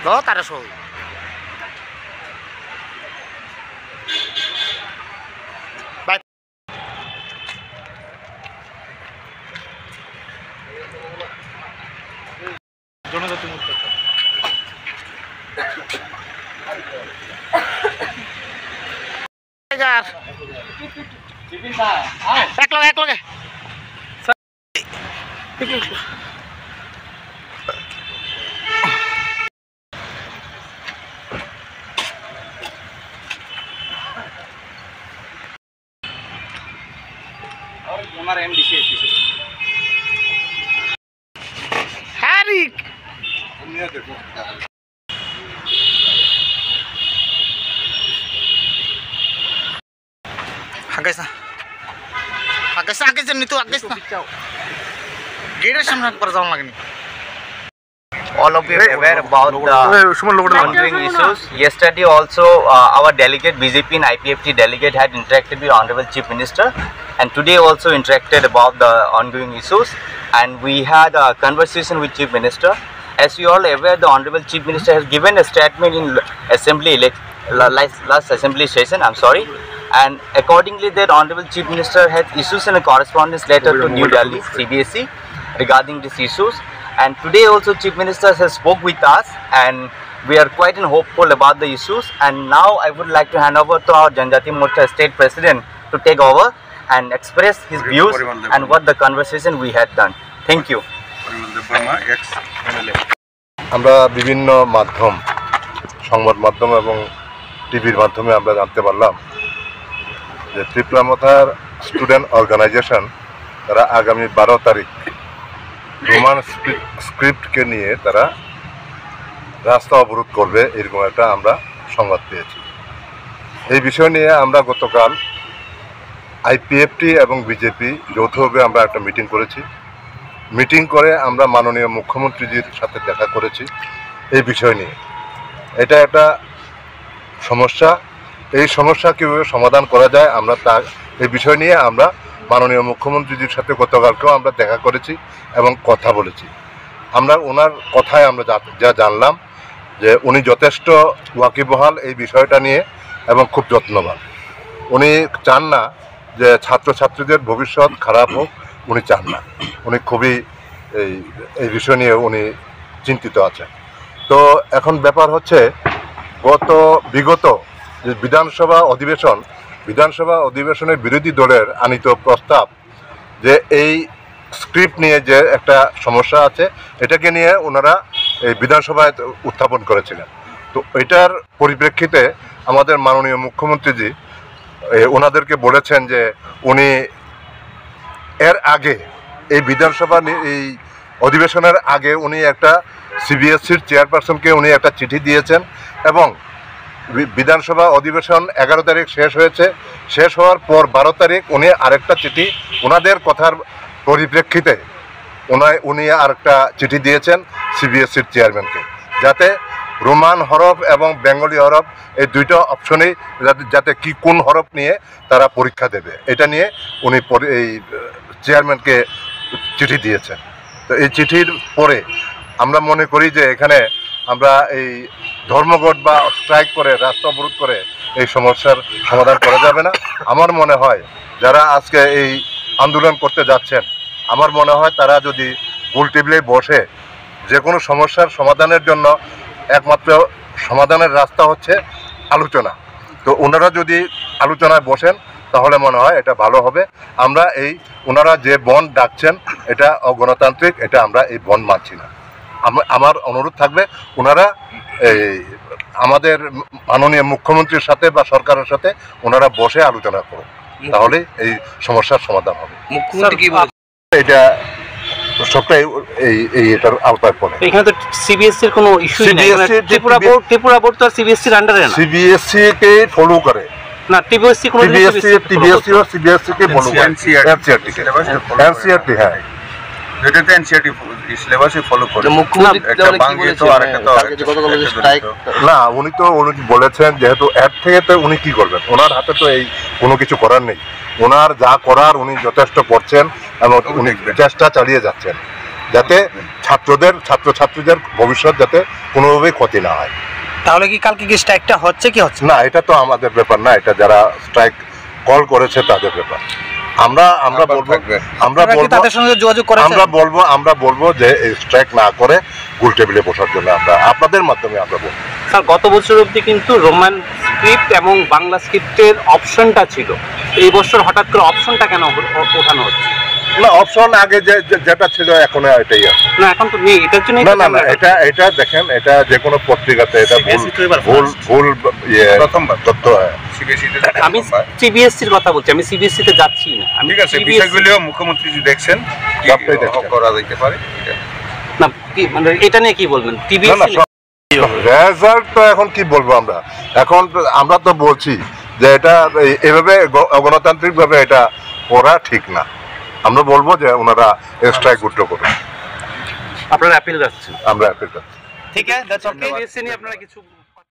1300 by জনজাতি মুক্ত এক লগে हमारा एमडीसी हैरिक आगे जन्नी तो आगे गेट सामने पर जाऊं लगनी all of you are aware about the ongoing issues. Yesterday also our delegate, BJP and IPFT delegate had interacted with Honorable Chief Minister, and today also interacted about the ongoing issues, and we had a conversation with Chief Minister. As you all are aware, the Honorable Chief Minister has given a statement in last assembly session, and accordingly that Honorable Chief Minister has issued a correspondence letter to New Delhi CBSE regarding these issues. And today also Chief Minister has spoke with us, and we are quite hopeful about the issues. And now I would like to hand over to our Janjati Morcha State President to take over and express his views and what the conversation we had done. Thank you. আমরা বিভিন্ন মাধ্যম সংবাদ মাধ্যম এবং টিভির মাধ্যমে আমরা জানতে পারলাম যে ত্রিপুরামথার স্টুডেন্ট অর্গানাইজেশন তারা আগামী 12 তারিখ রোমান স্ক্রিপ্টকে নিয়ে তারা রাস্তা অবরোধ করবে, এরকম একটা আমরা সংবাদ পেয়েছি। এই বিষয় নিয়ে আমরা গতকাল আইপিএফটি এবং বিজেপি যৌথভাবে আমরা একটা মিটিং করেছি। মিটিং করে আমরা মাননীয় মুখ্যমন্ত্রীজির সাথে দেখা করেছি এই বিষয় নিয়ে। এটা একটা সমস্যা, এই সমস্যা কীভাবে সমাধান করা যায় আমরা এই বিষয় নিয়ে আমরা মাননীয় মুখ্যমন্ত্রীজির সাথে গতকালকেও আমরা দেখা করেছি এবং কথা বলেছি। আমরা ওনার কথায় আমরা যা জানলাম যে উনি যথেষ্ট ওয়াকিবহাল এই বিষয়টা নিয়ে এবং খুব যত্নবান। উনি চান না যে ছাত্রছাত্রীদের ভবিষ্যৎ খারাপ হোক, উনি চান না। উনি খুবই এই বিষয় নিয়ে উনি চিন্তিত আছেন। তো এখন ব্যাপার হচ্ছে বিগত যে বিধানসভা অধিবেশনের বিরোধী দলের আনিত প্রস্তাব যে এই স্ক্রিপ্ট নিয়ে যে একটা সমস্যা আছে এটাকে নিয়ে ওনারা এই বিধানসভায় উত্থাপন করেছিলেন। তো এটার পরিপ্রেক্ষিতে আমাদের মাননীয় মুখ্যমন্ত্রীজি ওনাদেরকে বলেছেন যে উনি এর আগে এই বিধানসভা এই অধিবেশনের আগে উনি একটা সিবিএসসির চেয়ারপারসনকে উনি একটা চিঠি দিয়েছেন এবং বিধানসভা অধিবেশন 11 তারিখ শেষ হয়েছে, শেষ হওয়ার পর 12 তারিখ উনি আরেকটা চিঠি ওনাদের কথার পরিপ্রেক্ষিতে উনি আরেকটা চিঠি দিয়েছেন সিবিএসসির চেয়ারম্যানকে, যাতে রোমান হরফ এবং বেঙ্গলি হরফ এই দুইটা অপশনেই যাতে কোন হরফ নিয়ে তারা পরীক্ষা দেবে এটা নিয়ে উনি এই চেয়ারম্যানকে চিঠি দিয়েছেন। তো এই চিঠির পরে আমরা মনে করি যে এখানে আমরা এই ধর্মঘট বা স্ট্রাইক করে রাস্তা অবরোধ করে এই সমস্যার সমাধান করা যাবে না। আমার মনে হয় যারা আজকে এই আন্দোলন করতে যাচ্ছেন, আমার মনে হয় তারা যদি গোল টেবিলে বসে যে কোনো সমস্যার সমাধানের জন্য একমাত্র সমাধানের রাস্তা হচ্ছে আলোচনা। তো ওনারা যদি আলোচনায় বসেন তাহলে মনে হয় এটা ভালো হবে। আমরা ওনারা যে বন্ড ডাকছেন এটা অগণতান্ত্রিক, এটা আমরা এই বন্ড মানছি না। আমার অনুরোধ থাকবে ওনারা আমাদের মাননীয় মুখ্যমন্ত্রীর সাথে বা সরকারের সাথে ওনারা বসে আলোচনা করুন, তাহলে এই সমস্যার সমাধান হবে। এটা সবটাই এটার আওতায় পড়ে। এখানে তো সিবিএসসির কোনো ইস্যু নেই, ত্রিপুরা বোর্ড তো সিবিএসসির আন্ডারে না, সিবিএসসি কে ফলো করে না, টিবিএসসি কোনো টিবিএসসি ও সিবিএসসি কে ফলো করে, এনসিআরটি হ্যাঁ যেটাতে এনসিআরটি সিলেবাসে ফলো করে। না, উনি বলেছেন যেহেতু এর থেকে তো উনি কি করবেন, ওনার হাতে তো এই কোনো কিছু করার নেই। ওনার যা করার উনি যথেষ্ট করছেন এবং উনি চেষ্টা চালিয়ে যাচ্ছেন যাতে ছাত্রছাত্রীদের ভবিষ্যৎ যাতে কোনোভাবেই ক্ষতি না হয়। তাহলে কি কালকে কি স্ট্রাইকটা হচ্ছে কি হচ্ছে না, এটা তো আমাদের ব্যাপার না, এটা যারা স্ট্রাইক কল করেছে তাদের ব্যাপার। আমরা বলবো তাদের সঙ্গে যোগাযোগ করেছেন? আমরা বলবো যে এই স্ট্রাইক না করে গোল টেবিলে বসার জন্য আমরা আপনাদের মাধ্যমে আমরা বলবো। স্যার গত বছর অবধি কিন্তু রোমান স্ক্রিপ্ট এবং বাংলা স্ক্রিপ্টের অপশনটা ছিল, এই বছর হঠাৎ করে অপশনটা কেন ওঠানো হচ্ছে? না, অপশন আগে যেটা ছিল এখন এটাই আছে। না এখন তো নেই, এটার জন্য না এটা দেখেন, এটা যে কোনো পত্রিকাতে এটা ভুল প্রথমবার তথ্য হয়। আমি সিবিএসসির কথা বলছি, আমি সিবিএসসি তে যাচ্ছি না। আমি ঠিক আছে, বিষয়গুলিও মুখ্যমন্ত্রী যদি দেখছেন কি সবটাই দেখছেন। করা যেতে পারে। না কি মানে এটা নিয়ে কি বলবেন? রেজাল্ট তো এখন কি বলবো আমরা তো বলছি যে এটা এভাবে অগণতান্ত্রিক ভাবে এটা করা ঠিক না। আমরা বলবো যে ওনারা স্ট্রাইক উইথড্র করুন। আপনারা অ্যাপিল রাখছেন? আমরা অ্যাপিল করছি। ঠিক আছে, সিবিএসসি নিয়ে আপনারা কিছু